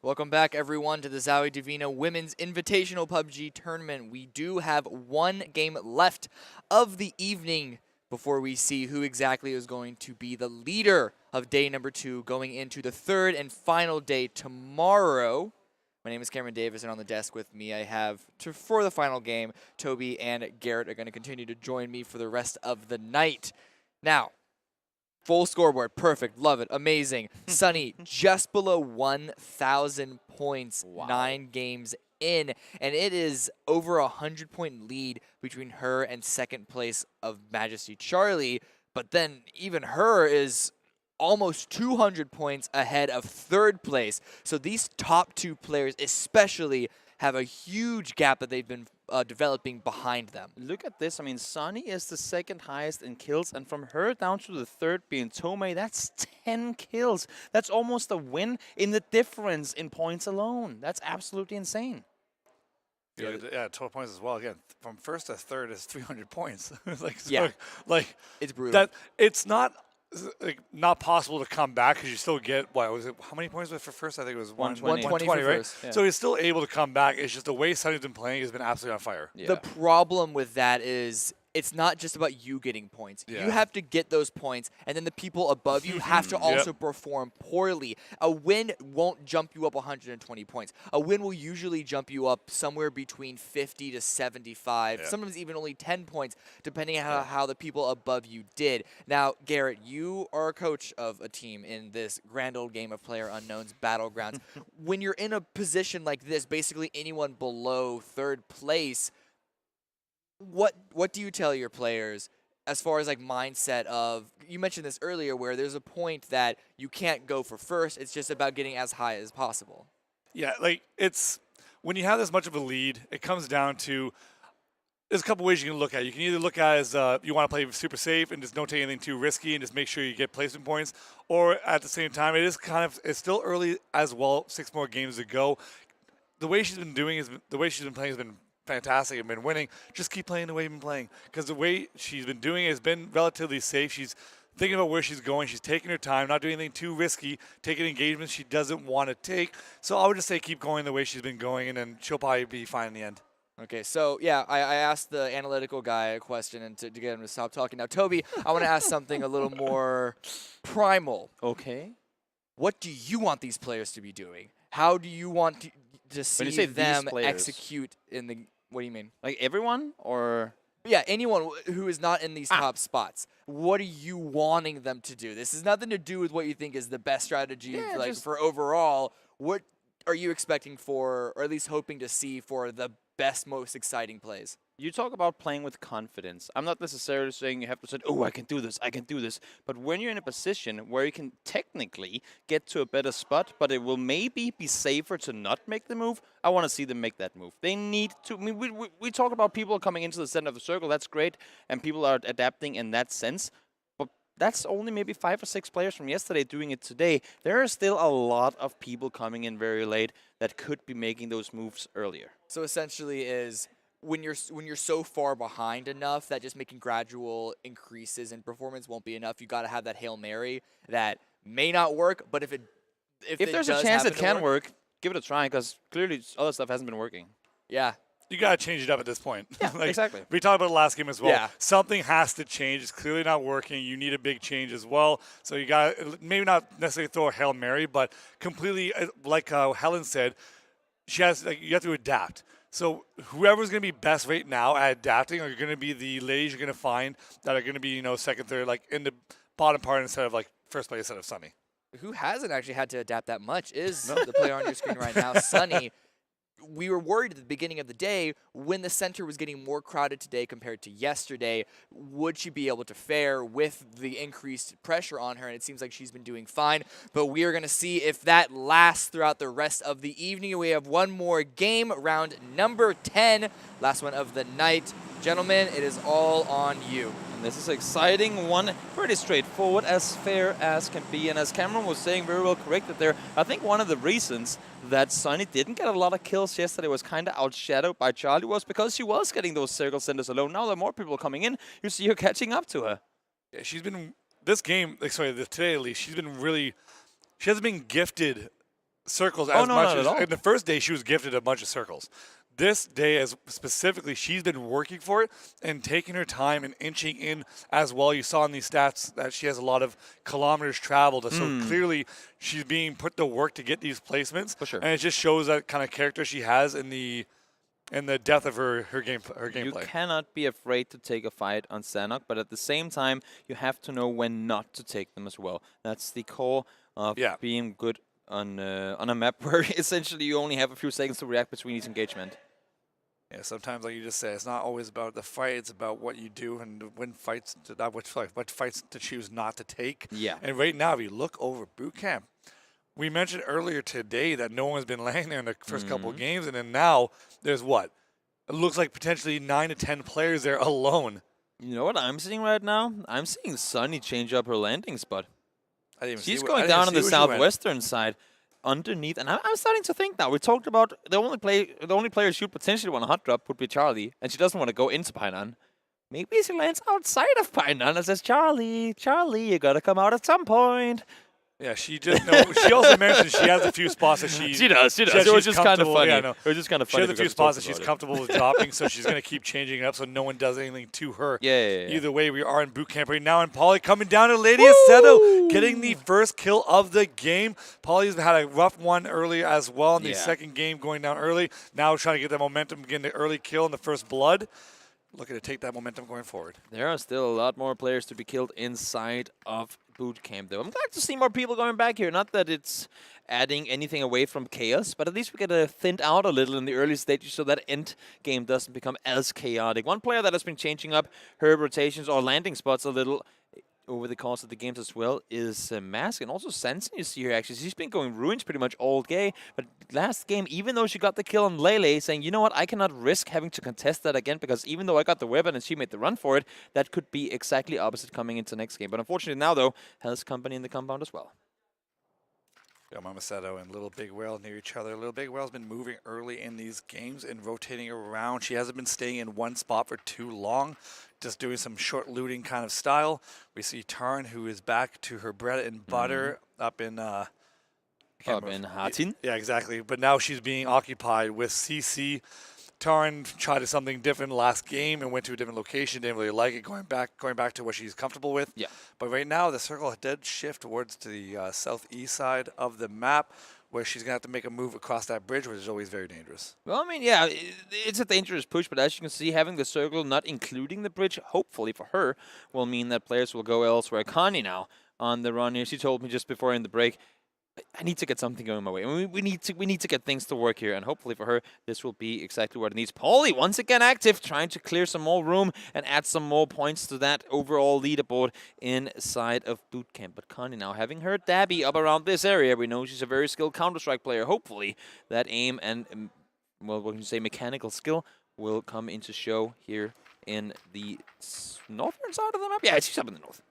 Welcome back, everyone, to the ZOWIE DIVINA Women's Invitational PUBG Tournament. We do have one game left of the evening before we see who exactly is going to be the leader of day number 2 going into the third and final day tomorrow. My name is Cameron Davis, and on the desk with me I have, for the final game, Toby and Garrett are going to continue to join me for the rest of the night. Now, full scoreboard, perfect, love it, amazing. Sunny, just below 1,000 points, Wow. 9 games in, and it is over a 100-point lead between her and second place of Majesty Charlie, but then even her is almost 200 points ahead of third place. So these top 2 players especially have a huge gap that they've been developing behind them. Look at this. I mean, Sunny is the second highest in kills, and from her down to the third being Tomei, that's 10 kills. That's almost a win in the difference in points alone. That's absolutely insane. Yeah, total points as well. Again, from first to third is 300 points. Yeah. Like It's brutal. that. It's not not possible to come back because you still get what was it? How many points was it for first? I think it was 120. 120, for right? first, yeah. So he's still able to come back. It's just the way Sunny's been playing has been absolutely on fire. Yeah. The problem with that is it's not just about you getting points. Yeah. You have to get those points, and then the people above you have to also perform poorly. A win won't jump you up 120 points. A win will usually jump you up somewhere between 50 to 75, sometimes even only 10 points, depending on how the people above you did. Now, Garrett, you are a coach of a team in this grand old game of Player Unknown's Battlegrounds. When you're in a position like this, basically anyone below third place, what do you tell your players as far as like mindset of, you mentioned this earlier, where there's a point that you can't go for first, it's just about getting as high as possible? Yeah, like it's when you have this much of a lead, it comes down to there's a couple ways you can look at it. You can either look at it as you want to play super safe and just don't take anything too risky and just make sure you get placement points, or at the same time, it's still early as well. 6 more games to go. The way she's been playing has been fantastic and been winning. Just keep playing the way you've been playing, because the way she's been doing it has been relatively safe. She's thinking about where she's going. She's taking her time, not doing anything too risky, taking engagements she doesn't want to take. So I would just say keep going the way she's been going, and then she'll probably be fine in the end. Okay, so yeah, I asked the analytical guy a question and to get him to stop talking. Now, Toby, I want to ask something a little more primal. Okay. What do you want these players to be doing? How do you want to see say these them players- execute in the... What do you mean? Like everyone, or? Yeah, anyone who is not in these top spots. What are you wanting them to do? This has nothing to do with what you think is the best strategy for overall. What are you expecting for, or at least hoping to see for the best, most exciting plays? You talk about playing with confidence. I'm not necessarily saying you have to say, oh, I can do this. But when you're in a position where you can technically get to a better spot, but it will maybe be safer to not make the move, I want to see them make that move. They need to. I mean, we talk about people coming into the center of the circle. That's great. And people are adapting in that sense. But that's only maybe 5 or 6 players from yesterday doing it today. There are still a lot of people coming in very late that could be making those moves earlier. So essentially is... When you're so far behind enough that just making gradual increases in performance won't be enough, you got to have that Hail Mary that may not work, but if there's a chance it can work, give it a try, because clearly other stuff hasn't been working. Yeah. You got to change it up at this point. Yeah, exactly. We talked about the last game as well. Yeah. Something has to change. It's clearly not working. You need a big change as well. So you got to maybe not necessarily throw a Hail Mary, but completely, like Helen said, you have to adapt. So whoever's going to be best right now at adapting are going to be the ladies you're going to find that are going to be, second, third, like in the bottom part instead of like first place instead of Sunny. Who hasn't actually had to adapt that much is the player on your screen right now, Sunny. We were worried at the beginning of the day when the center was getting more crowded today compared to yesterday. Would she be able to fare with the increased pressure on her? And it seems like she's been doing fine. But we are going to see if that lasts throughout the rest of the evening. We have one more game, round number 10, last one of the night. Gentlemen, it is all on you. This is an exciting one, pretty straightforward, as fair as can be. And as Cameron was saying, very well corrected there, I think one of the reasons that Sunny didn't get a lot of kills yesterday, was kind of outshadowed by Charlie, was because she was getting those circle centers alone. Now there are more people coming in, you see her catching up to her. Yeah, she's been, this game, today at least, she hasn't been gifted circles Oh, as no, much not as at all. in the first day she was gifted a bunch of circles. This day, as specifically, she's been working for it and taking her time and inching in as well. You saw in these stats that she has a lot of kilometers traveled, so clearly she's being put to work to get these placements. For sure. And it just shows that kind of character she has in the depth of her You gameplay. cannot be afraid to take a fight on Sanok, but at the same time, you have to know when not to take them as well. That's the core of being good on a map where essentially you only have a few seconds to react between each engagement. Yeah, sometimes, like you just say, it's not always about the fight. It's about what you do and when fights what fights to choose not to take. Yeah. And right now, if you look over boot camp, we mentioned earlier today that no one's been laying there in the first couple of games, and then now there's what? It looks like potentially 9 to 10 players there alone. You know what I'm seeing right now? I'm seeing Sunny change up her landing spot. She's going I didn't down on see the where she went. southwestern side, underneath, and I'm starting to think now. We talked about the only player she would potentially want to hot drop would be Charlie, and she doesn't want to go into Painan. Maybe she lands outside of Painan and says, Charlie, you gotta come out at some point. Yeah, she just she also mentioned she has a few spots that She does. It was just kind of funny. It was just kind of She funny. has a few spots that she's comfortable with dropping, so she's going to keep changing it up so no one does anything to her. Yeah. Either way, we are in boot camp right now, and Polly coming down to Lady Aceto, getting the first kill of the game. Polly's had a rough one earlier as well in the second game, going down early. Now trying to get that momentum, getting the early kill in the first blood. Looking to take that momentum going forward. There are still a lot more players to be killed inside of boot camp, though. I'm glad to see more people going back here. Not that it's adding anything away from chaos, but at least we get thinned out a little in the early stages so that end game doesn't become as chaotic. One player that has been changing up her rotations or landing spots a little over the course of the games as well is Mask, and also Sanson you see here actually. She's been going ruins pretty much all game, but last game, even though she got the kill on Lele, saying, you know what, I cannot risk having to contest that again because even though I got the weapon and she made the run for it, that could be exactly opposite coming into next game. But unfortunately now, though, has company in the compound as well. Yeah, Mama Seto and Little Big Whale near each other. Little Big Whale's been moving early in these games and rotating around. She hasn't been staying in one spot for too long, just doing some short looting kind of style. We see Tarn, who is back to her bread and butter up in Hatin. Yeah, exactly. But now she's being occupied with CC. Tarn tried something different last game and went to a different location. Didn't really like it. Going back to what she's comfortable with. Yeah. But right now the circle did shift towards to the southeast side of the map, where she's gonna have to make a move across that bridge, which is always very dangerous. Well, I mean, yeah, it's a dangerous push, but as you can see, having the circle not including the bridge, hopefully for her, will mean that players will go elsewhere. Connie now on the run here. She told me just before in the break, I need to get something going my way. I mean, we need to get things to work here, and hopefully for her, this will be exactly what it needs. Paulie once again active, trying to clear some more room and add some more points to that overall leaderboard inside of boot camp. But Connie now having her Dabby up around this area, we know she's a very skilled Counter-Strike player. Hopefully that aim and well, what can you say, mechanical skill will come into show here in the northern side of the map. Yeah, she's up in the north.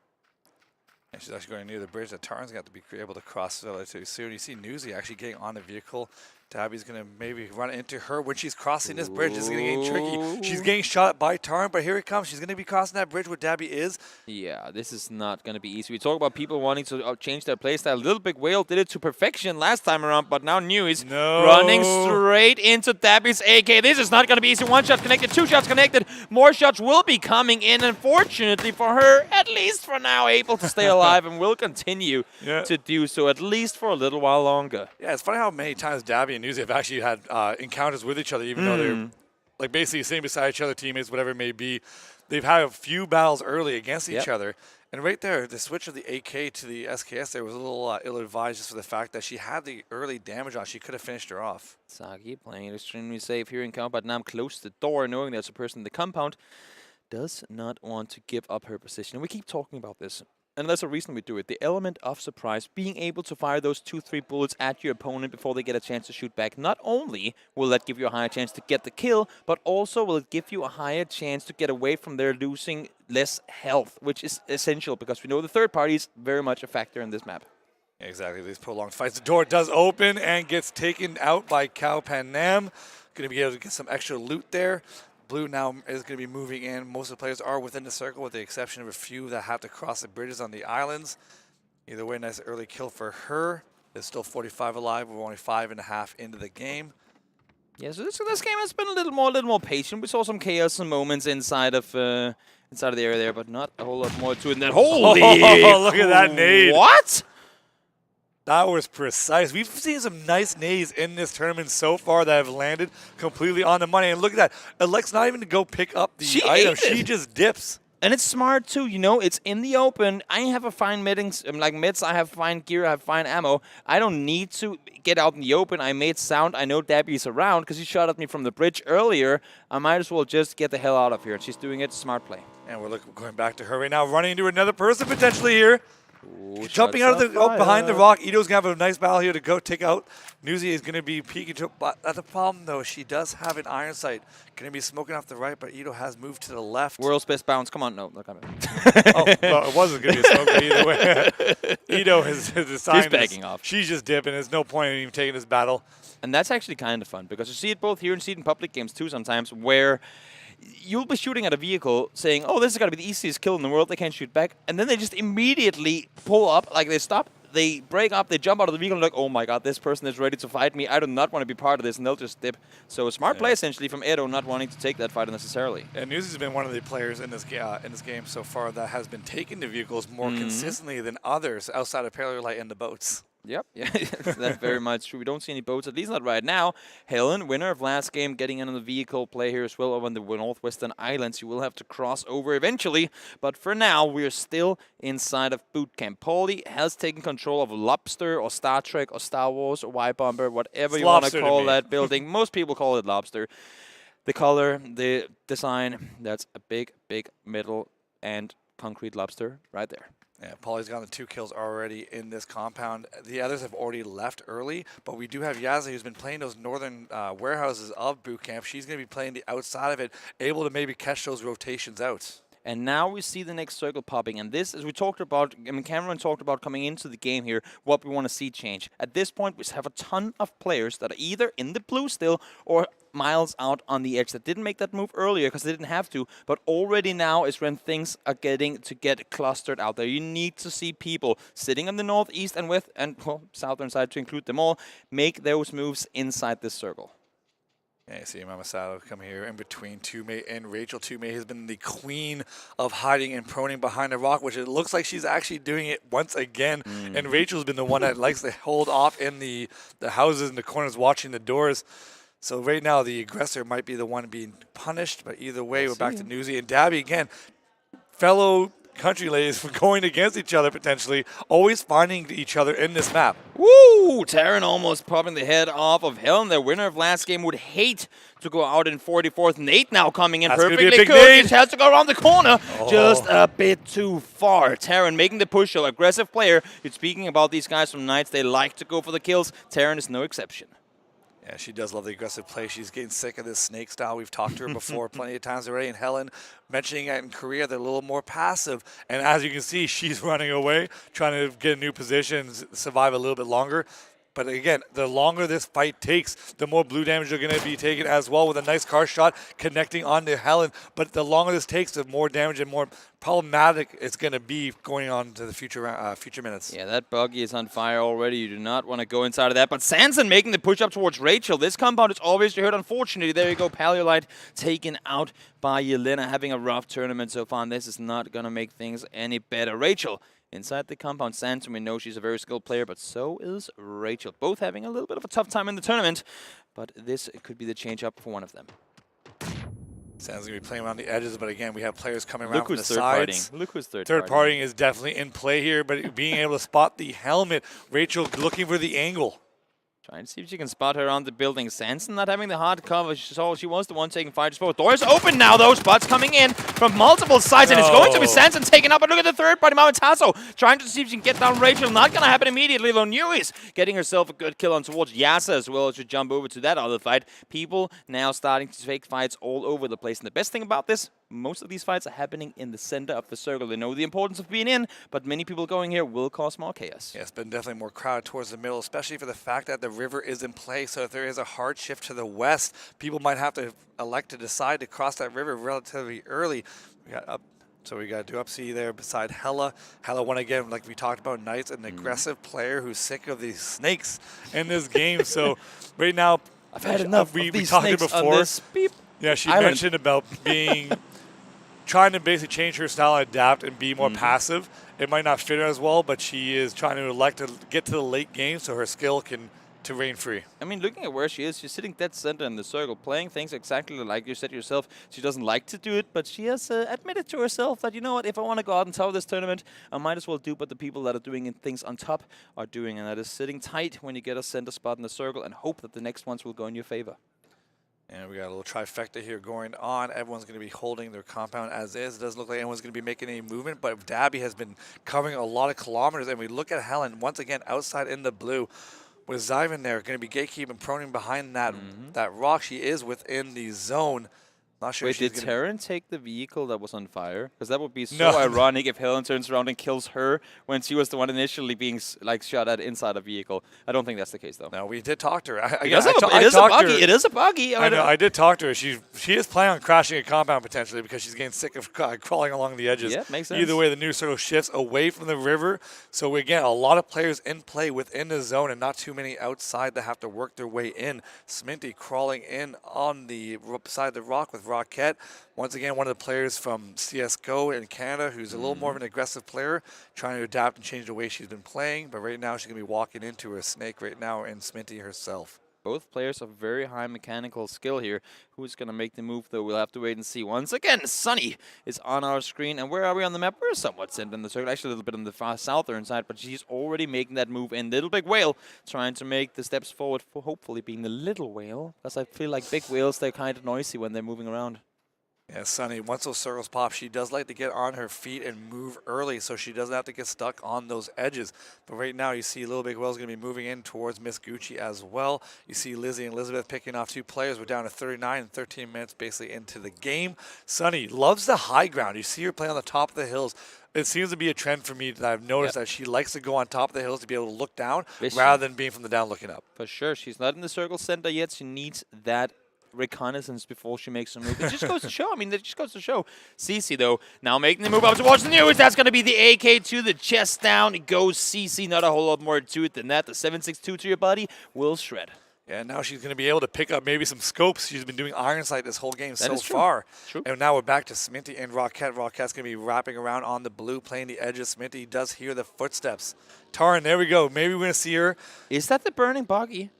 And she's actually going near the bridge that Tarn's got to be able to cross relatively soon. You see Newsy actually getting on the vehicle. Dabby's going to maybe run into her when she's crossing this bridge. This is going to get tricky. She's getting shot by Tarn, but here it comes. She's going to be crossing that bridge where Dabby is. Yeah, this is not going to be easy. We talk about people wanting to change their playstyle. Little Big Whale did it to perfection last time around, but now Newy's running straight into Dabby's AK. This is not going to be easy. One shot connected, two shots connected. More shots will be coming in, unfortunately for her, at least for now, able to stay alive and will continue to do so, at least for a little while longer. Yeah, it's funny how many times Dabby and Newsy have actually had encounters with each other, even though they're like basically sitting beside each other, teammates, whatever it may be. They've had a few battles early against each other. And right there, the switch of the AK to the SKS there was a little ill-advised just for the fact that she had the early damage on. She could have finished her off. Sagi playing it extremely safe here in compound. Now close the door, knowing there's a person in the compound. Does not want to give up her position. And we keep talking about this. And there's a reason we do it. The element of surprise, being able to fire those 2-3 bullets at your opponent before they get a chance to shoot back. Not only will that give you a higher chance to get the kill, but also will it give you a higher chance to get away from their losing less health, which is essential because we know the third party is very much a factor in this map. Exactly. These prolonged fights. The door does open and gets taken out by Cao Panam. Going to be able to get some extra loot there. Blue now is going to be moving in. Most of the players are within the circle with the exception of a few that have to cross the bridges on the islands. Either way, nice early kill for her. There's still 45 alive. We're only 5.5 into the game. Yeah, so this game has been a little more patient. We saw some chaos and moments inside of the area there, but not a whole lot more to it than that. Holy! Oh, look at that nade. What? That was precise. We've seen some nice nades in this tournament so far that have landed completely on the money. And look at that. Alex not even to go pick up the item. She just dips. And it's smart too, you know, it's in the open. I have a fine mids, I have fine gear, I have fine ammo. I don't need to get out in the open. I made sound. I know Dabby's around because he shot at me from the bridge earlier. I might as well just get the hell out of here. And she's doing it. Smart play. And we're going back to her right now, running into another person potentially here. Ooh, jumping out of the behind the rock. Ito's going to have a nice battle here to go take out. Newsy is going to be peeking to, but that's the problem though. She does have an iron sight. Going to be smoking off the right, but Ito has moved to the left. World's best bounce. Come on, no, look at me. Oh, well, it wasn't going to be a smoke, but either way. Ito has decided. She's backing off. She's just dipping. There's no point in even taking this battle. And that's actually kind of fun because you see it both here and see it in public games too sometimes where you'll be shooting at a vehicle saying, oh, this is going to be the easiest kill in the world. They can't shoot back. And then they just immediately pull up, like they stop, they break up, they jump out of the vehicle and like, oh my god, this person is ready to fight me. I do not want to be part of this. And they'll just dip. So a smart play essentially from Edo not wanting to take that fight necessarily. And Newsy's been one of the players in this game so far that has been taking the vehicles more consistently than others outside of Parallelite and the boats. Yep, yeah, that's very much true. We don't see any boats, at least not right now. Helen, winner of last game, getting in on the vehicle play here as well over on the Northwestern Islands. You will have to cross over eventually, but for now, we're still inside of boot camp. Paulie has taken control of Lobster or Star Trek or Star Wars or Y-Bomber, whatever you want to call that building. Most people call it Lobster. The color, the design, that's a big, big metal and concrete lobster right there. Yeah, Paulie's gotten the 2 kills already in this compound. The others have already left early, but we do have Yazzie who's been playing those northern warehouses of boot camp. She's going to be playing the outside of it, able to maybe catch those rotations out. And now we see the next circle popping. And this, as we talked about, I mean, Cameron talked about coming into the game here, what we want to see change. At this point, we have a ton of players that are either in the blue still or miles out on the edge that didn't make that move earlier because they didn't have to. But already now is when things are getting to get clustered out there. You need to see people sitting on the northeast and well, southern side to include them all, make those moves inside this circle. Yeah, you see Mama Sato come here in between Tume and Rachel. Tume has been the queen of hiding and proning behind the rock, which it looks like she's actually doing it once again. And Rachel's been the one that likes to hold off in the houses and the corners watching the doors. So right now the aggressor might be the one being punished, but either way, we're back to Newsy and Dabby again. Fellow country ladies going against each other potentially, always finding each other in this map. Woo! Taryn almost popping the head off of Helen. The winner of last game would hate to go out in 44th. Nate now coming in perfectly good. He has to go around the corner. Just a bit too far. Taryn making the push, so aggressive player. You're speaking about these guys from Knights. They like to go for the kills. Taryn is no exception. Yeah, she does love the aggressive play. She's getting sick of this snake style. We've talked to her before plenty of times already. And Helen mentioning that in Korea, they're a little more passive. And as you can see, she's running away, trying to get a new position, survive a little bit longer. But again, the longer this fight takes, the more blue damage they're going to be taking as well with a nice car shot connecting onto Helen. But the longer this takes, the more damage and more problematic it's going to be going on to the future minutes. Yeah, that buggy is on fire already. You do not want to go inside of that. But Sanson making the push up towards Rachel. This compound is obviously hurt. Unfortunately, there you go. Paleolite taken out by Yelena, having a rough tournament so far. And this is not going to make things any better. Rachel inside the compound. Sanson, we know she's a very skilled player, but so is Rachel. Both having a little bit of a tough time in the tournament, but this could be the change up for one of them. Sandson's going to be playing around the edges, but again, we have players coming around from the sides. Look who's third partying is definitely in play here, but being able to spot the helmet, Rachel looking for the angle. Trying to see if she can spot her on the building. Sanson not having the hard cover. She was the one taking fire. Both doors open now, though. Spots coming in from multiple sides, and it's going to be Sanson taken up. But look at the third party, Mamatasso, trying to see if she can get down Rachel. Not going to happen immediately, though. Newies getting herself a good kill on towards Yasa as well as to jump over to that other fight. People now starting to take fights all over the place. And the best thing about this, most of these fights are happening in the center of the circle. They know the importance of being in, but many people going here will cause more chaos. Yeah, it's been definitely more crowded towards the middle, especially for the fact that the river is in play. So if there is a hard shift to the west, people might have to elect to decide to cross that river relatively early. We got up So we got Duopsy there beside Hella. Hella, one again, like we talked about, Knights, an aggressive player who's sick of these snakes in this game. So right now, I've had enough we of these talked snakes before. on this beep Yeah, she island. mentioned about being trying to basically change her style, adapt, and be more passive. It might not fit her as well, but she is trying to elect to get to the late game so her skill can to reign free. I mean, looking at where she is, she's sitting dead center in the circle, playing things exactly like you said yourself. She doesn't like to do it, but she has admitted to herself that, you know what, if I want to go out and top of this tournament, I might as well do what the people that are doing things on top are doing, and that is sitting tight when you get a center spot in the circle and hope that the next ones will go in your favor. And we got a little trifecta here going on. Everyone's going to be holding their compound as is. It doesn't look like anyone's going to be making any movement, but Dabby has been covering a lot of kilometers, and we look at Helen once again outside in the blue. With Zyvan there, going to be gatekeeping, proning behind that that rock. She is within the zone. Not sure. Wait, if she's did gonna Terran take the vehicle that was on fire? Because that would be so ironic if Helen turns around and kills her when she was the one initially being like shot at inside a vehicle. I don't think that's the case, though. No, we did talk to her. It is a buggy. It is a buggy. I know. I did talk to her. She is planning on crashing a compound potentially because she's getting sick of crawling along the edges. Yeah, makes sense. Either way, the new circle shifts away from the river. So again, a lot of players in play within the zone and not too many outside that have to work their way in. Sminty crawling in on the side of the rock with Rocket. Once again, one of the players from CSGO in Canada who's a little more of an aggressive player, trying to adapt and change the way she's been playing. But right now, she's going to be walking into a snake right now in Sminty herself. Both players have very high mechanical skill here. Who's going to make the move, though? We'll have to wait and see. Once again, Sunny is on our screen. And where are we on the map? We're somewhat centered in the circle. Actually, a little bit on the far southern side, but she's already making that move in. Little Big Whale trying to make the steps forward for hopefully being the little whale. Because I feel like big whales, they're kind of noisy when they're moving around. Yeah, Sunny, once those circles pop, she does like to get on her feet and move early so she doesn't have to get stuck on those edges. But right now, you see Little Big Whale's going to be moving in towards Miss Gucci as well. You see Lizzie and Elizabeth picking off two players. We're down to 39 and 13 minutes basically into the game. Sunny loves the high ground. You see her play on the top of the hills. It seems to be a trend for me that I've noticed that she likes to go on top of the hills to be able to look down rather than being from the down looking up. For sure. She's not in the circle center yet. She needs that reconnaissance before she makes a move. It just goes to show. I mean, it just goes to show. Cece, though, now making the move up towards the news. That's going to be the AK to the chest down. It goes Cece. Not a whole lot more to it than that. The 7.62 to your body will shred. Yeah, now she's going to be able to pick up maybe some scopes. She's been doing iron sight this whole game so true. far. True. And now we're back to Sminty and Rocket. Rocket's going to be wrapping around on the blue, playing the edge of Sminty. Does hear the footsteps. Taran, there we go. Maybe we're going to see her. Is that the burning buggy?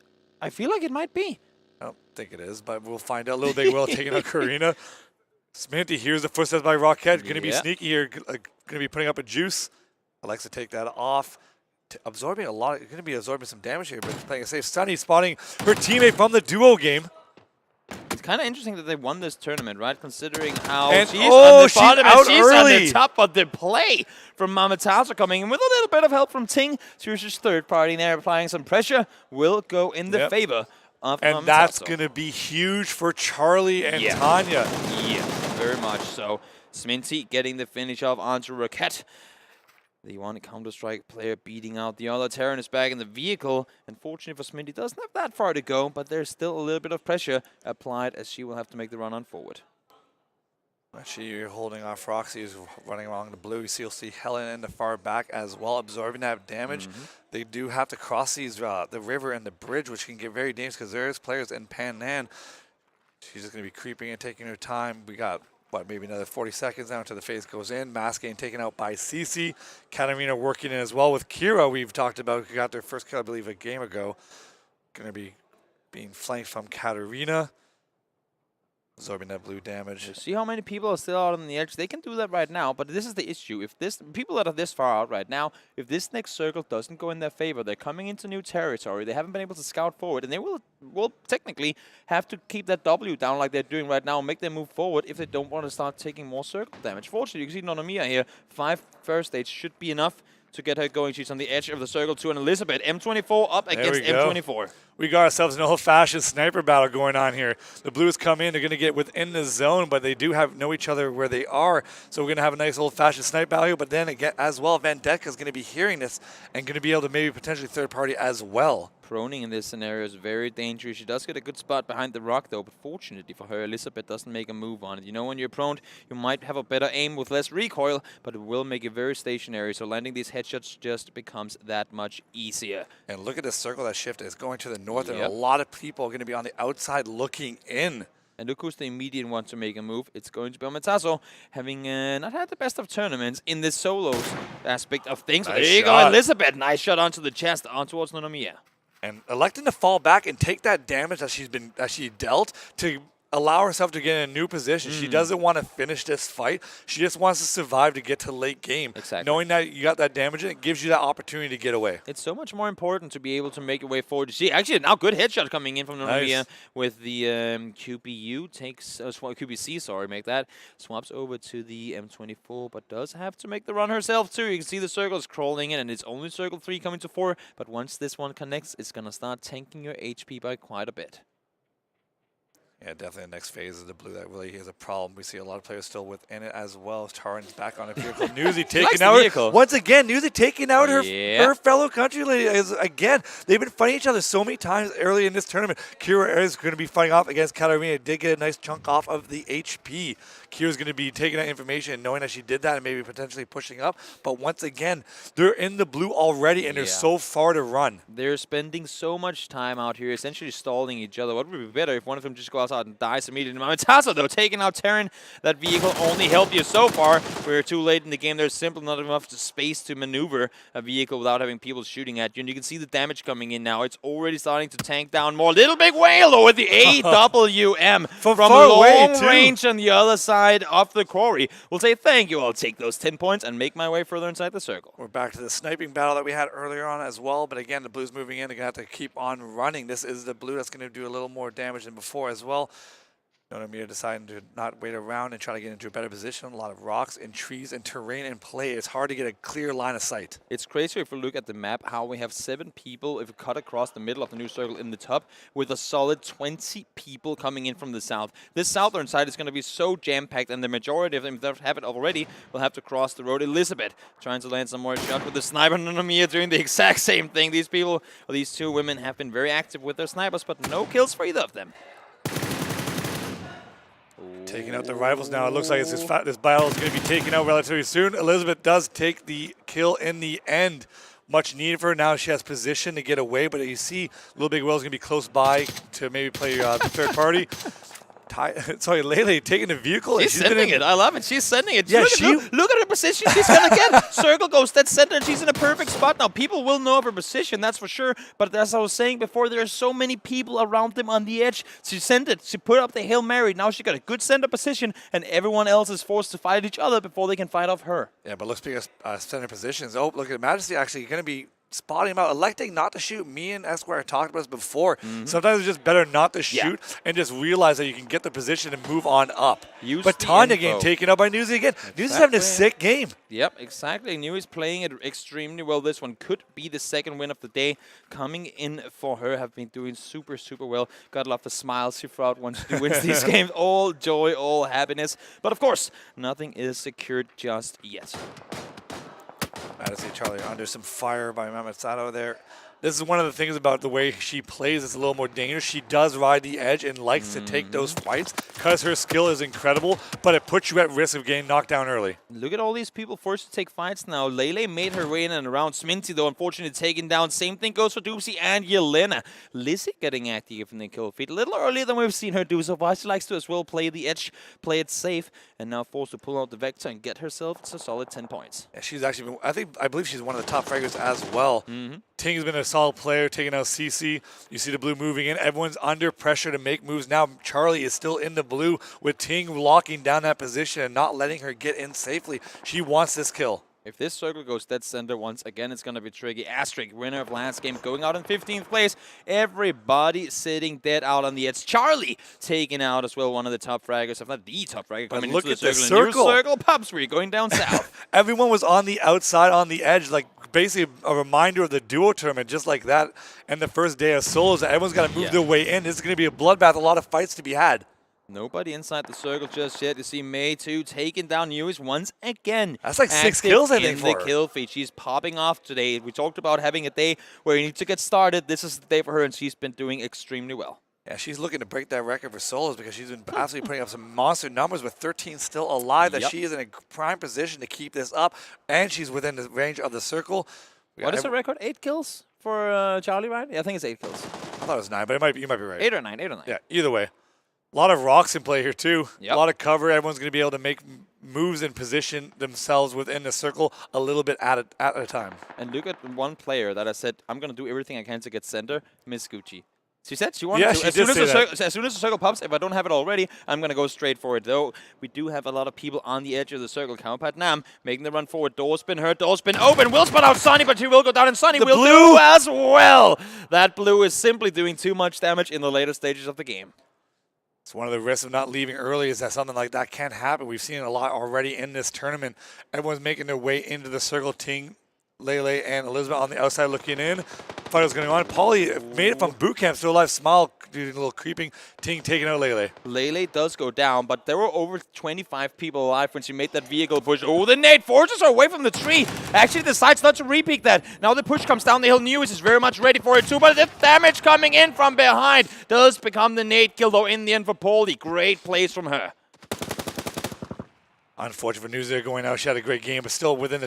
I feel like it might be. I don't think it is, but we'll find out. Little Big Will taking out Karina. Sminty hears the footsteps by Rocket. Going to be sneaky here. Going to be putting up a juice. Likes to take that off. Absorbing a lot. Going to be absorbing some damage here, but playing it safe. Sunny spotting her teammate from the duo game. It's kind of interesting that they won this tournament, right? Considering how And she's on the bottom out and she's early. on the top of the play from Mama Tauser coming in with a little bit of help from Ting. She was just third party there, applying some pressure. Will go in the favor of Mama And that's Tauser. going to be huge for Charlie and Tanya. Yeah, very much so. Sminty getting the finish off onto Rocket. The one Counter-Strike player beating out the other. Terran is back in the vehicle. Unfortunately for Sminty, doesn't have that far to go, but there's still a little bit of pressure applied as she will have to make the run on forward. Actually, holding off Roxy is running along the blue. You'll see Helen in the far back as well, absorbing that damage. They do have to cross these the river and the bridge, which can get very dangerous because there is players in Pannan. She's just going to be creeping and taking her time. We got, what, maybe another 40 seconds now until the phase goes in. Masking taken out by Cece. Katarina working in as well with Kira. We've talked about who got their first kill, I believe, a game ago. Going to be being flanked from Katarina. Absorbing that blue damage. See how many people are still out on the edge? They can do that right now, but this is the issue. If this people that are this far out right now, if this next circle doesn't go in their favor, they're coming into new territory. They haven't been able to scout forward, and they will technically have to keep that W down like they're doing right now and make them move forward if they don't want to start taking more circle damage. Fortunately, you can see Nonomiya here. 5 first stage should be enough to get her going. She's on the edge of the circle to an Elizabeth. M24 up against M24. We got ourselves an old-fashioned sniper battle going on here. The Blues come in. They're going to get within the zone, but they do know each other where they are. So we're going to have a nice old-fashioned sniper battle here. But then again, as well, Vendetta is going to be hearing this and going to be able to maybe potentially third party as well. proning in this scenario is very dangerous. She does get a good spot behind the rock, though, but fortunately for her, Elizabeth doesn't make a move on it. You know, when you're prone, you might have a better aim with less recoil, but it will make you very stationary, so landing these headshots just becomes that much easier. And look at the circle that shift is going to the north, and a lot of people are going to be on the outside looking in. And look who's the immediate one to make a move. It's going to be Ometazo, having not had the best of tournaments in this solos aspect of things. Nice there you go, shot. Elizabeth. Nice shot onto the chest, on towards Nonomiya. And electing to fall back and take that damage that she dealt to allow herself to get in a new position. She doesn't want to finish this fight. She just wants to survive to get to late game. Exactly. Knowing that you got that damage, it gives you that opportunity to get away. It's so much more important to be able to make your way forward. You see, actually, now good headshot coming in from Nonomiya with the QBU takes QBC. Sorry, make that swaps over to the M24, but does have to make the run herself too. You can see the circles crawling in, and it's only circle 3 coming to 4. But once this one connects, it's gonna start tanking your HP by quite a bit. Yeah, definitely the next phase of the blue that really is a problem. We see a lot of players still within it as well. Taran's back on a vehicle. Newsy taking out once again. Newsy taking out her fellow country lady again. They've been fighting each other so many times early in this tournament. Kira is going to be fighting off against Katarina. Did get a nice chunk off of the HP. Kira's going to be taking that information and knowing that she did that and maybe potentially pushing up. But once again, they're in the blue already and there's so far to run. They're spending so much time out here, essentially stalling each other. What would be better if one of them just goes out and dies immediately? Momentazo, though, taking out Terran. That vehicle only helped you so far. We're too late in the game. There's simply not enough space to maneuver a vehicle without having people shooting at you. And you can see the damage coming in now. It's already starting to tank down more. Little Big Whale, though, with the AWM from long range on the other side of the quarry. We'll say thank you. I'll take those 10 points and make my way further inside the circle. We're back to the sniping battle that we had earlier on as well. But again, the blue's moving in. They're going to have to keep on running. This is the blue that's going to do a little more damage than before as well. Nonomiya deciding to not wait around and try to get into a better position. A lot of rocks and trees and terrain in play. It's hard to get a clear line of sight. It's crazy if we look at the map, how we have 7 people, if we cut across the middle of the new circle in the top, with a solid 20 people coming in from the south. This southern side is going to be so jam-packed, and the majority of them that have it already will have to cross the road. Elizabeth trying to land some more shot with the sniper. Nonomiya doing the exact same thing. These people, or these 2 women, have been very active with their snipers, but no kills for either of them. Taking out the rivals now. It looks like this battle is going to be taken out relatively soon. Elizabeth does take the kill in the end. Much needed for her. Now she has position to get away, but you see Little Big Will is going to be close by to maybe play the third party. Sorry, Lele taking the vehicle. She's sending it. I love it. She's sending it. Yeah, look at her position. She's going to get. Circle goes dead center, and she's in a perfect spot now. People will know of her position, that's for sure. But as I was saying before, there are so many people around them on the edge. She sent it. She put up the Hail Mary. Now she got a good center position, and everyone else is forced to fight each other before they can fight off her. Yeah, but let's speak of center positions. Oh, look at Majesty actually going to be spotting him out, electing not to shoot. Me and Esquire talked about this before. Sometimes it's just better not to shoot and just realize that you can get the position and move on up. But Tanya getting taken up by Newsy again. Newsy's having a sick game. Yep, exactly. Newsy's playing it extremely well. This one could be the second win of the day. Coming in for her, have been doing super, super well. Gotta love the smiles she throughout once she wins these games. All joy, all happiness. But of course, nothing is secured just yet. Majesty Charlie under some fire by Momentazo there. This is one of the things about the way she plays. It's a little more dangerous. She does ride the edge and likes to take those fights because her skill is incredible, but it puts you at risk of getting knocked down early. Look at all these people forced to take fights now. Lele made her way in and around. Sminty, though, unfortunately taken down. Same thing goes for Doopsy and Yelena. Lizzie getting active in the kill feed. A little earlier than we've seen her do so far. She likes to as well play the edge, play it safe, and now forced to pull out the Vector and get herself to a solid 10 points. Yeah, she's actually been, I believe she's one of the top fraggers as well. Ting's been a solid player, taking out CC. You see the blue moving in. Everyone's under pressure to make moves. Now Charlie is still in the blue with Ting locking down that position and not letting her get in safely. She wants this kill. If this circle goes dead center once again, it's going to be tricky. Astrid, winner of last game, going out in 15th place. Everybody sitting dead out on the edge. Charlie taking out as well one of the top fraggers, if not the top fragger, coming look into the at circle. the circle. New circle pubs, we're going down south. Everyone was on the outside, on the edge, like basically a reminder of the duo tournament, just like that. And the first day of solos, everyone's got to move their way in. This is going to be a bloodbath, a lot of fights to be had. Nobody inside the circle just yet. You see May too taking down Newies once again. That's like 6 Active kills, I think, in for the her. kill feed. She's popping off today. We talked about having a day where you need to get started. This is the day for her, and she's been doing extremely well. Yeah, she's looking to break that record for solos because she's been absolutely putting up some monster numbers with 13 still alive. That she is in a prime position to keep this up, and she's within the range of the circle. What is the record? 8 kills for Charlie, right? Yeah, I think it's 8 kills. I thought it was 9, but you might be right. 8 or 9, 8 or 9. Yeah, either way. A lot of rocks in play here, too. Yep. A lot of cover. Everyone's going to be able to make moves and position themselves within the circle a little bit at a time. And look at one player that I said, I'm going to do everything I can to get center, Miss Gucci. She said she wanted to. As soon as the circle pops, if I don't have it already, I'm going to go straight for it. Though we do have a lot of people on the edge of the circle. Kaupat Nam making the run forward. Door's been hurt. Door's been open. Will spot out Sunny, but he will go down, and Sunny will do as well. That blue is simply doing too much damage in the later stages of the game. It's one of the risks of not leaving early is that something like that can happen. We've seen it a lot already in this tournament. Everyone's making their way into the circle. Ting, Lele, and Elizabeth on the outside looking in. Fight was going on. Polly made it from boot camp, still alive. Smile doing a little creeping. Ting taking out Lele. Lele does go down, but there were over 25 people alive when she made that vehicle push. Oh, the nade forces her away from the tree. Actually decides not to repeat that. Now the push comes down the hill. Newies is very much ready for it too, but the damage coming in from behind does become the nade kill, though, in the end for Polly. Great plays from her. Unfortunate for News there going out. She had a great game, but still within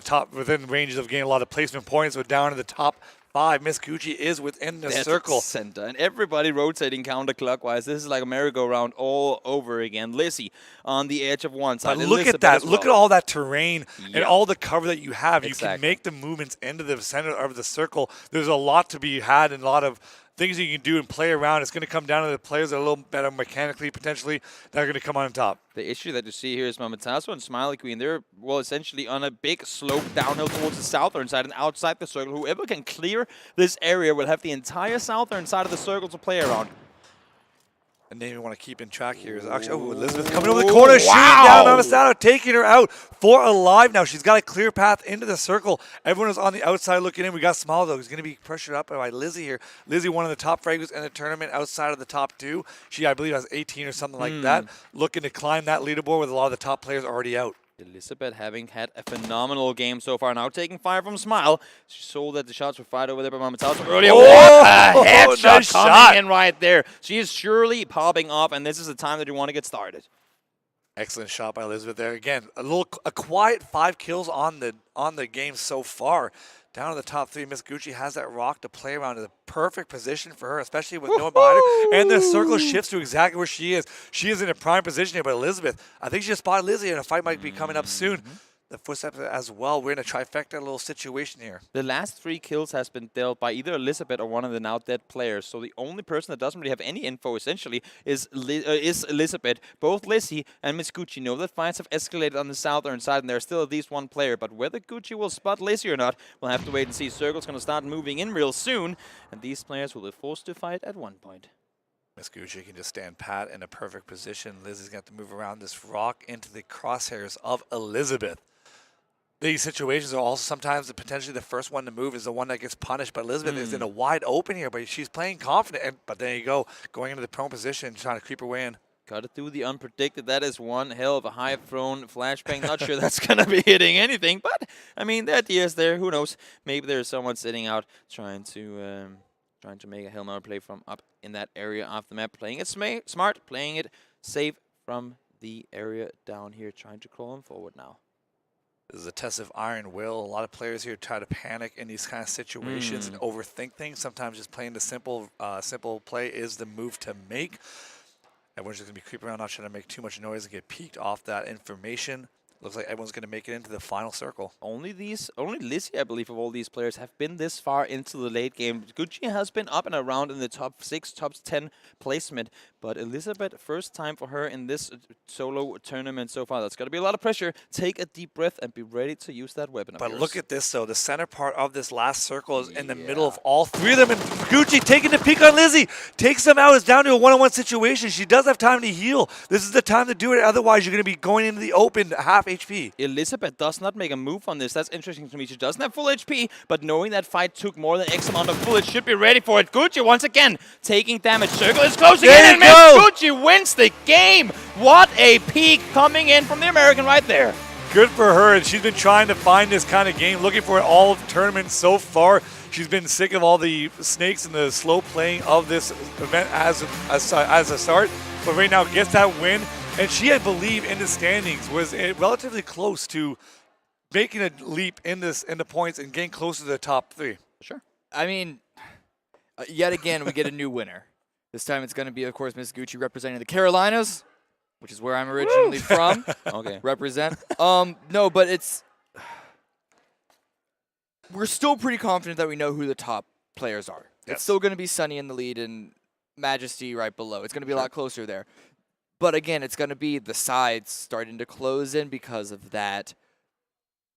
ranges of getting a lot of placement points. So down to the top 5. Miss Gucci is within the circle. Center, and everybody rotating counterclockwise. This is like a merry-go-round all over again. Lizzie on the edge of one side. But look at that. Look at all that terrain and all the cover that you have. Exactly. You can make the movements into the center of the circle. There's a lot to be had and a lot of things you can do and play around. It's going to come down to the players that are a little better mechanically, potentially, that are going to come on top. The issue that you see here is Mamataso and Smiley Queen. They're, well, essentially on a big slope downhill towards the southern side and outside the circle. Whoever can clear this area will have the entire southern side of the circle to play around. The name you want to keep in track here is actually Elizabeth coming over the corner, shooting down Mamataso, taking her out for alive now. She's got a clear path into the circle. Everyone is on the outside looking in. We got Small, though, who's going to be pressured up by Lizzie here. Lizzie, one of the top fragments in the tournament outside of the top 2. She, I believe, has 18 or something like that. Looking to climb that leaderboard with a lot of the top players already out. Elizabeth having had a phenomenal game so far. Now taking fire from Smile. She saw that the shots were fired over there by Mamataso earlier. Oh, what a headshot nice coming shot in right there. She is surely popping off, and this is the time that you want to get started. Excellent shot by Elizabeth there. Again, a quiet 5 kills on the game so far. Down to the top 3, Miss Gucci has that rock to play around in the perfect position for her, especially with no one behind her. And the circle shifts to exactly where she is. She is in a prime position here, but Elizabeth, I think she just spotted Lizzie, and a fight might be coming up soon. The footsteps as well. We're in a trifecta little situation here. The last 3 kills has been dealt by either Elizabeth or one of the now dead players. So the only person that doesn't really have any info, essentially, is Elizabeth. Both Lizzie and Miss Gucci know that fights have escalated on the southern side, and there's still at least one player. But whether Gucci will spot Lizzie or not, we'll have to wait and see. Circle's going to start moving in real soon, and these players will be forced to fight at one point. Miss Gucci can just stand pat in a perfect position. Lizzie's going to have to move around this rock into the crosshairs of Elizabeth. These situations are also sometimes potentially the first one to move is the one that gets punished. But Elizabeth is in a wide open here, but she's playing confident. But there you go, going into the prone position, trying to creep her way in. Got to do the unpredicted. That is one hell of a high thrown flashbang. Not sure that's going to be hitting anything, but I mean, the idea is there. Who knows? Maybe there's someone sitting out trying to make a Hail Mary play from up in that area of the map. Playing it smart, playing it safe from the area down here, trying to crawl them forward now. This is a test of iron will. A lot of players here try to panic in these kind of situations and overthink things. Sometimes just playing the simple play is the move to make. Everyone's just going to be creeping around, not trying to make too much noise and get peeked off that information. Looks like everyone's going to make it into the final circle. Only Lizzie, I believe, of all these players have been this far into the late game. Gucci has been up and around in the top 6, top 10 placement. But Elizabeth, first time for her in this solo tournament so far. That's got to be a lot of pressure. Take a deep breath and be ready to use that weapon. But look at this, though. The center part of this last circle is in the middle of all 3 of them. And Gucci taking the peek on Lizzie. Takes them out. It's down to a one-on-one situation. She does have time to heal. This is the time to do it. Otherwise, you're going to be going into the open half HP. Elizabeth does not make a move on this. That's interesting to me. She doesn't have full HP, but knowing that fight took more than X amount of bullets, should be ready for it. Gucci once again taking damage. Circle is closing in, and Miss Gucci wins the game. What a peak coming in from the American right there. Good for her, and she's been trying to find this kind of game, looking for it all tournaments so far. She's been sick of all the snakes and the slow playing of this event as a start, but right now gets that win. And she, I believe, in the standings was relatively close to making a leap in the points and getting closer to the top 3. Sure. I mean, yet again, we get a new winner. This time it's going to be, of course, Miss Gucci representing the Carolinas, which is where I'm originally from. Okay. Represent. No, but we're still pretty confident that we know who the top players are. Yes. It's still going to be Sunny in the lead and Majesty right below. It's going to be a lot closer there. But again, it's going to be the sides starting to close in because of that.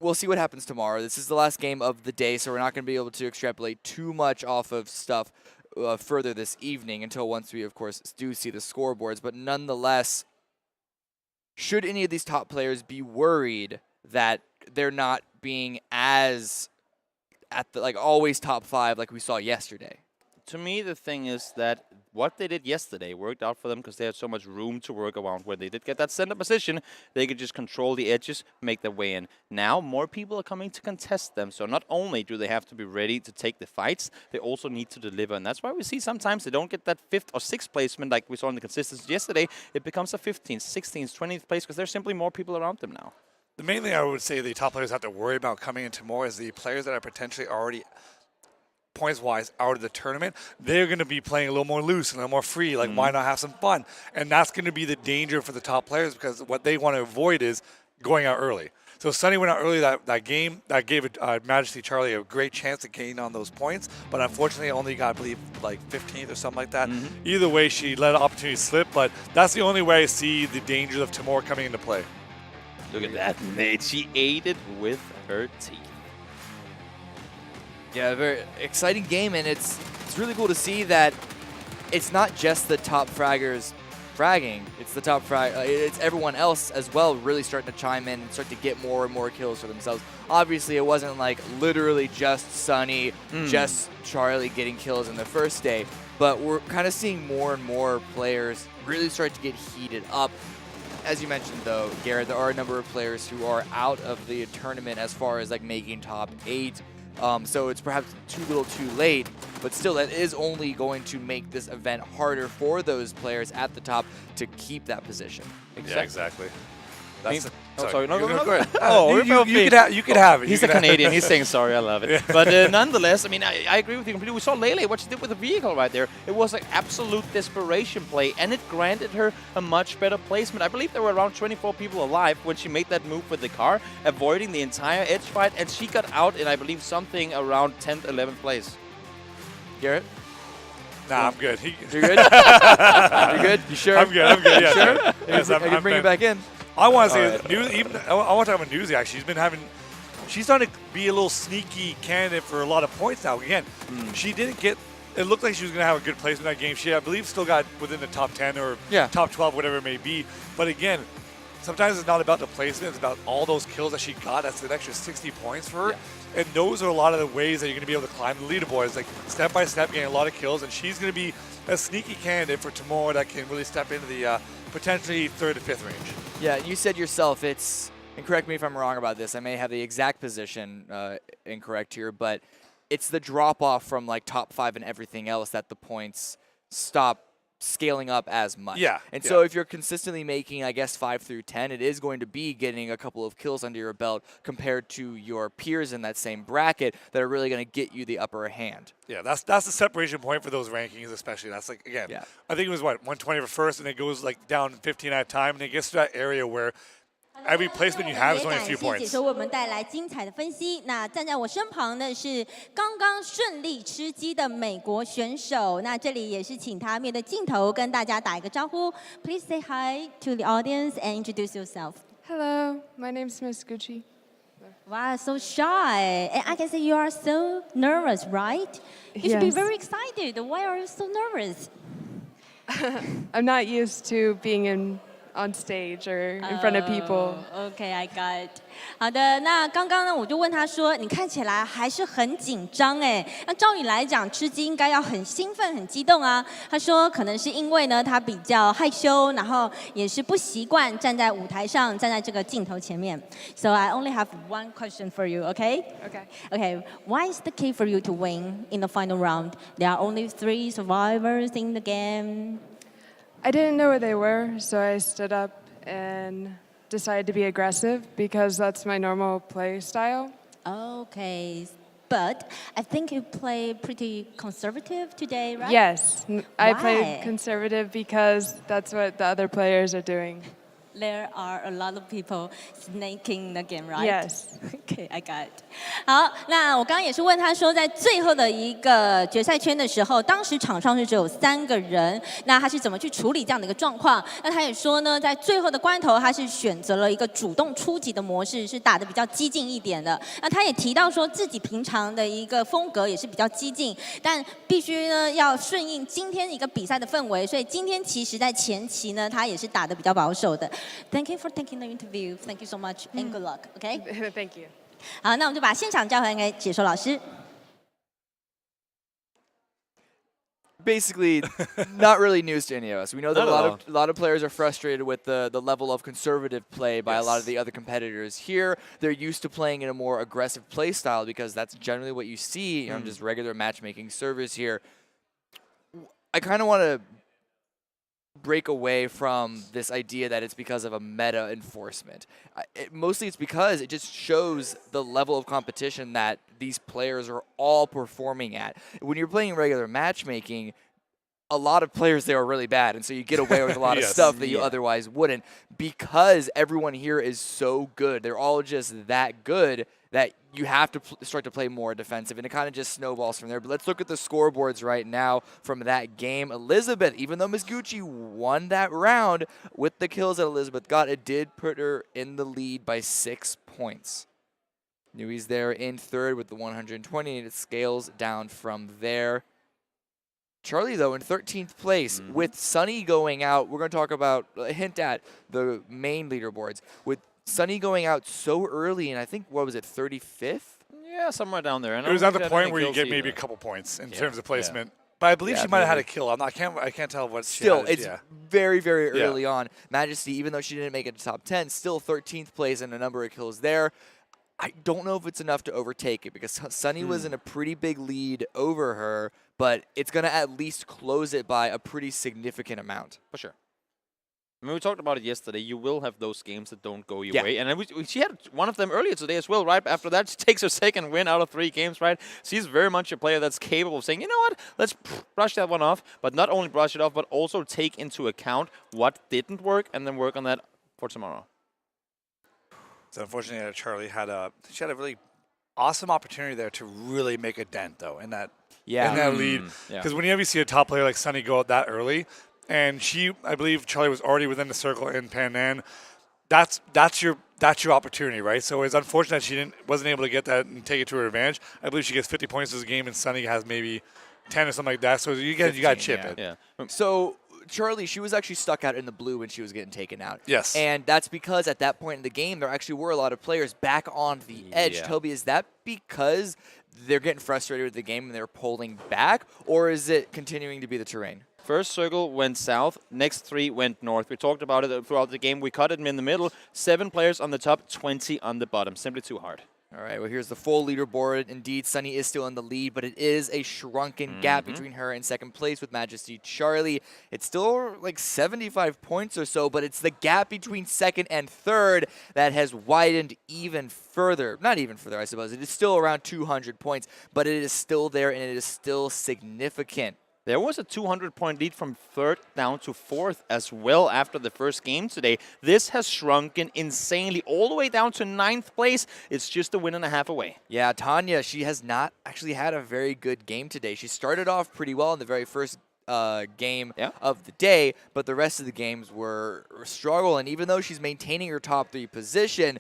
We'll see what happens tomorrow. This is the last game of the day, so we're not going to be able to extrapolate too much off of stuff further this evening until once we, of course, do see the scoreboards. But nonetheless, should any of these top players be worried that they're not being as at the always top 5 like we saw yesterday? To me, the thing is that what they did yesterday worked out for them because they had so much room to work around. Where they did get that center position, they could just control the edges, make their way in. Now, more people are coming to contest them. So not only do they have to be ready to take the fights, they also need to deliver. And that's why we see sometimes they don't get that 5th or 6th placement like we saw in the consistency yesterday. It becomes a 15th, 16th, 20th place because there's simply more people around them now. The main thing I would say the top players have to worry about coming in tomorrow is the players that are potentially already points-wise out of the tournament. They're going to be playing a little more loose and a little more free. Like, why not have some fun? And that's going to be the danger for the top players because what they want to avoid is going out early. So Sunny went out early that game. That gave Majesty Charlie a great chance to gain on those points. But unfortunately, only got, I believe, like 15th or something like that. Either way, she let an opportunity slip. But that's the only way I see the dangers of Timur coming into play. Look at that, Nate. She ate it with her teeth. Yeah, a very exciting game, and it's really cool to see that it's not just the top fraggers fragging. It's the top it's everyone else as well really starting to chime in and start to get more and more kills for themselves. Obviously, it wasn't like literally just Sunny, just Charlie getting kills in the first day, but we're kind of seeing more and more players really start to get heated up. As you mentioned, though, Garrett, there are a number of players who are out of the tournament as far as like making top 8. So it's perhaps too little too late, but still that is only going to make this event harder for those players at the top to keep that position. Yeah, exactly. That's sorry. No, go ahead. Oh, you could have it. He's a Canadian. He's saying sorry. I love it. Yeah. But nonetheless, I mean, I agree with you completely. We saw Lele, what she did with the vehicle right there. It was an absolute desperation play, and it granted her a much better placement. I believe there were around 24 people alive when she made that move with the car, avoiding the entire edge fight, and she got out in, I believe, something around 10th, 11th place. Garrett? Nah, I'm good. You're good? You're good? You sure? I'm good. Yeah, sure? Yes, I can bring it back in. I want to say, I want to talk about Newsy, actually. She's starting to be a little sneaky candidate for a lot of points now. Again, she didn't get, it looked like she was going to have a good placement in that game. She, I believe, still got within the top 10 or top 12, whatever it may be. But again, sometimes it's not about the placement. It's about all those kills that she got. That's an extra 60 points for her. Yeah. And those are a lot of the ways that you're going to be able to climb the leaderboard. It's like step by step, getting a lot of kills. And she's going to be a sneaky candidate for tomorrow that can really step into the potentially 3rd to 5th range. Yeah, you said yourself it's, and correct me if I'm wrong about this, I may have the exact position incorrect here, but it's the drop-off from like top 5 and everything else that the points stop scaling up as much. Yeah. And so if you're consistently making, I guess, 5 through 10, it is going to be getting a couple of kills under your belt compared to your peers in that same bracket that are really going to get you the upper hand. Yeah, that's the separation point for those rankings, especially. That's like, again, I think it was, 120 for first, and it goes like down 15 at a time, and it gets to that area where every placement you have is only a few points. 解说为我们带来精彩的分析。那站在我身旁的是刚刚顺利吃鸡的美国选手。那这里也是请他面对镜头跟大家打一个招呼。Please say hi to the audience and introduce yourself. Hello, my name's Miss Gucci. Wow, so shy. And I can say you are so nervous, right? You should be very excited. Why are you so nervous? I'm not used to being in on stage or in front of people. Okay, I got. 好的，那刚刚呢，我就问他说，你看起来还是很紧张哎。那照理来讲，吃鸡应该要很兴奋、很激动啊。他说，可能是因为呢，他比较害羞，然后也是不习惯站在舞台上，站在这个镜头前面。So I only have one question for you, okay? Okay. Okay, why is the key for you to win in the final round? There are only 3 survivors in the game. I didn't know where they were, so I stood up and decided to be aggressive because that's my normal play style. Okay, but I think you play pretty conservative today, right? Yes, I Why? played conservative because that's what the other players are doing. There are a lot of people snaking the game, right? Yes. Okay, I got it. 好，那我刚刚也是问他说，在最后的一个决赛圈的时候，当时场上是只有3个人，那他是怎么去处理这样的一个状况？那他也说呢，在最后的关头，他是选择了一个主动出击的模式，是打得比较激进一点的。那他也提到说自己平常的一个风格也是比较激进，但必须呢要顺应今天一个比赛的氛围，所以今天其实在前期呢，他也是打得比较保守的。Thank you for taking the interview. Thank you so much and good luck. Okay. Thank you. 好，那我们就把现场交还给解说老师。Basically, not really news to any of us. We know that Not a lot of players are frustrated with the level of conservative play by a lot of the other competitors. Here, they're used to playing in a more aggressive play style because that's generally what you see on just regular matchmaking servers here. I kind of want to break away from this idea that it's because of a meta enforcement. Mostly it's because it just shows the level of competition that these players are all performing at. When you're playing regular matchmaking, a lot of players there are really bad, and so you get away with a lot of stuff that you otherwise wouldn't because everyone here is so good. They're all just that good that you have to start to play more defensive, and it kind of just snowballs from there. But let's look at the scoreboards right now from that game. Elizabeth, even though Miss Gucci won that round with the kills that Elizabeth got, it did put her in the lead by 6 points. Nui's there in third with the 120, and it scales down from there. Charlie, though, in 13th place, with Sunny going out, we're going to talk about, a hint at the main leaderboards. With Sunny going out so early, and I think, what was it, 35th? Yeah, somewhere down there. And It was at the point where you get maybe a couple points in terms of placement. But I believe she might have had a kill. I can't tell what she Still, had. it's very, very early on. Majesty, even though she didn't make it to top 10, still 13th place and a number of kills there. I don't know if it's enough to overtake it because Sunny was in a pretty big lead over her, but it's going to at least close it by a pretty significant amount. For sure. I mean, we talked about it yesterday. You will have those games that don't go your way. And she had one of them earlier today as well, right? After that, she takes her second win out of 3 games, right? She's very much a player that's capable of saying, you know what, let's brush that one off. But not only brush it off, but also take into account what didn't work and then work on that for tomorrow. So unfortunately, Charlie had a really awesome opportunity there to really make a dent, though, in that lead. Because whenever you see a top player like Sunny go out that early, and I believe Charlie was already within the circle in Pan-Nan, that's your opportunity, right? So it's unfortunate she wasn't able to get that and take it to her advantage. I believe she gets 50 points this game, and Sunny has maybe 10 or something like that. So you got to chip it. Yeah. So Charlie, she was actually stuck out in the blue when she was getting taken out. Yes. And that's because at that point in the game, there actually were a lot of players back on the edge. Toby, is that because they're getting frustrated with the game and they're pulling back, or is it continuing to be the terrain? First circle went south, next 3 went north. We talked about it throughout the game. We cut it in the middle. 7 players on the top, 20 on the bottom. Simply too hard. All right, well, here's the full leaderboard. Indeed, Sunny is still in the lead, but it is a shrunken gap between her and second place with Majesty Charlie. It's still like 75 points or so, but it's the gap between second and third that has widened even further. Not even further, I suppose. It is still around 200 points, but it is still there, and it is still significant. There was a 200-point lead from third down to fourth as well after the first game today. This has shrunken insanely all the way down to 9th place. It's just a win and a half away. Yeah, Tanya, she has not actually had a very good game today. She started off pretty well in the very first game Yeah. of the day, but the rest of the games were a struggle. And even though she's maintaining her top 3 position,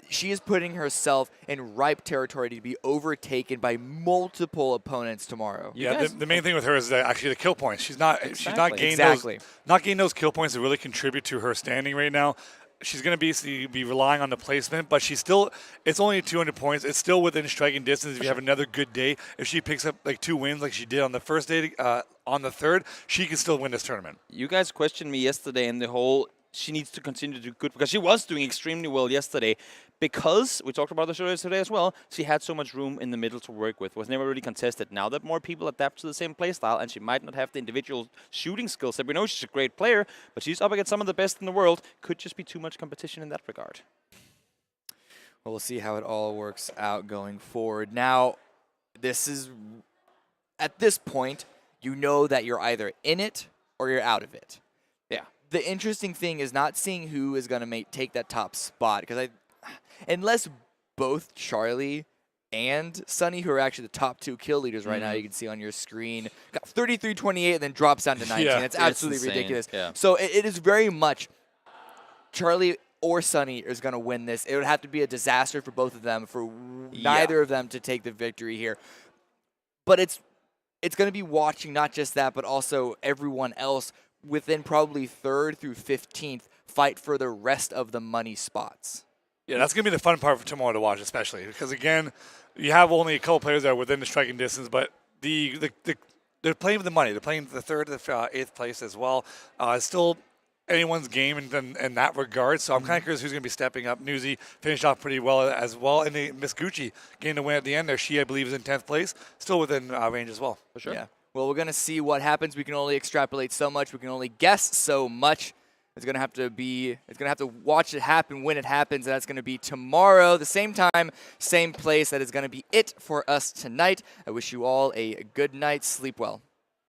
she is putting herself in ripe territory to be overtaken by multiple opponents tomorrow. Yeah, the main thing with her is that actually the kill points. She's not gaining those kill points that really contribute to her standing right now. She's going to be relying on the placement, but she's still, it's only 200 points. It's still within striking distance if you have another good day. If she picks up like 2 wins like she did on the first day, on the third, she can still win this tournament. You guys questioned me yesterday in the whole she needs to continue to do good because she was doing extremely well yesterday because we talked about the show yesterday as well. She had so much room in the middle to work with, was never really contested. Now that more people adapt to the same playstyle and she might not have the individual shooting skills that we know she's a great player, but she's up against some of the best in the world, could just be too much competition in that regard. Well, we'll see how it all works out going forward. Now, this is, at this point, you know that you're either in it or you're out of it. Yeah. The interesting thing is not seeing who is going to take that top spot, because unless both Charlie and Sunny, who are actually the top 2 kill leaders right now, you can see on your screen, got 33-28 and then drops down to 19. Yeah, it's absolutely insane. ridiculous. Yeah. So it is very much Charlie or Sunny is going to win this. It would have to be a disaster for both of them, for neither of them to take the victory here. But it's going to be watching not just that, but also everyone else within probably 3rd through 15th fight for the rest of the money spots. Yeah, that's going to be the fun part for tomorrow to watch, especially because, again, you have only a couple players that are within the striking distance, but they're playing with the money. They're playing the 3rd to 8th place as well. It's still anyone's game in that regard, so I'm kind of curious who's going to be stepping up. Newsy finished off pretty well as well, and Miss Gucci gained a win at the end there. She, I believe, is in 10th place, still within range as well. For sure. Yeah. Well, we're going to see what happens. We can only extrapolate so much. We can only guess so much. It's going to have to watch it happen when it happens. And that's going to be tomorrow, the same time, same place. That is going to be it for us tonight. I wish you all a good night. Sleep well.